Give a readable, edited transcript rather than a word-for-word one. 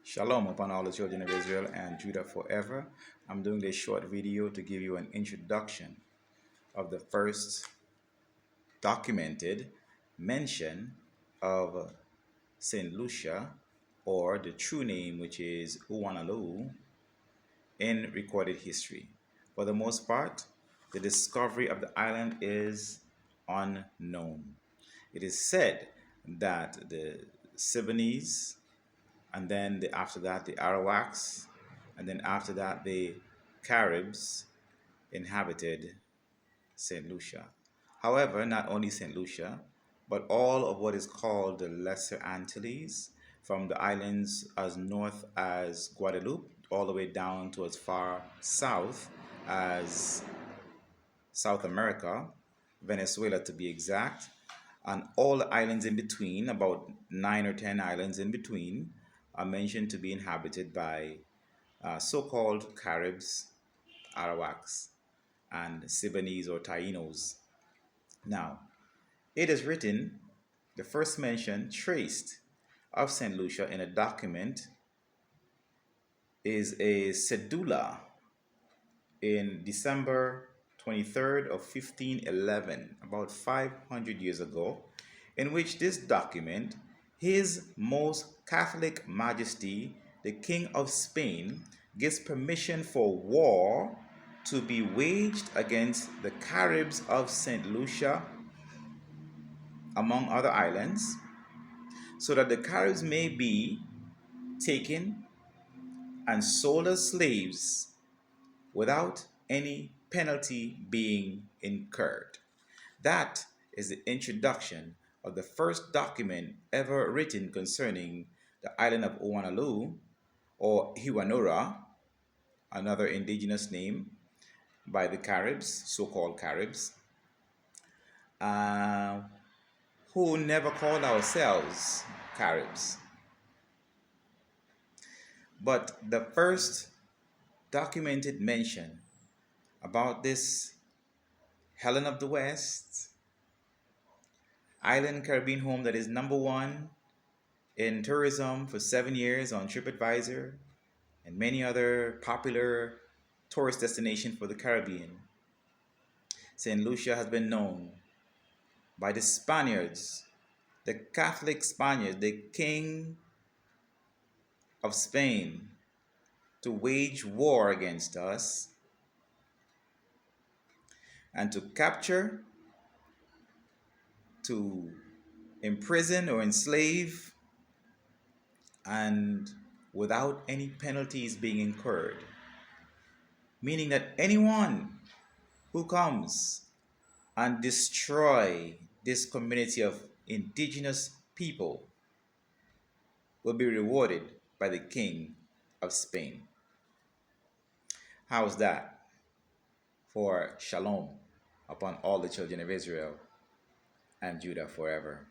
Shalom upon all the children of Israel and Judah forever. I'm doing this short video to give you an introduction of the first documented mention of St. Lucia, or the true name, which is Uwanalu, in recorded history. For the most part, the discovery of the island is unknown. It is said that the Siboneyes, and then after that the Arawaks, and then after that the Caribs inhabited St. Lucia. However, not only St. Lucia, but all of what is called the Lesser Antilles, from the islands as north as Guadeloupe, all the way down to as far south as South America, Venezuela to be exact, and all the islands in between, about 9 or 10 islands in between, are mentioned to be inhabited by so-called Caribs, Arawaks, and Siboneyes or Tainos. Now, it is written, the first mention traced of St. Lucia in a document is a cedula in December 23rd of 1511, about 500 years ago, in which this document, His Most Catholic Majesty, the King of Spain, gives permission for war to be waged against the Caribs of St. Lucia, among other islands, so that the Caribs may be taken and sold as slaves without any penalty being incurred. That is the introduction of the first document ever written concerning the island of Oahu, or Hiwanura, another indigenous name by the Caribs, so-called Caribs, uh, who never called ourselves Caribs. But the first documented mention about this Helen of the West island Caribbean home that is #1 in tourism for 7 years on TripAdvisor and many other popular tourist destinations for the Caribbean. St. Lucia has been known by the Spaniards, the Catholic Spaniards, the King of Spain, to wage war against us and to capture, to imprison or enslave, and without any penalties being incurred. Meaning that anyone who comes and destroy this community of indigenous people will be rewarded by the King of Spain. How's that for shalom upon all the children of Israel and Judah forever?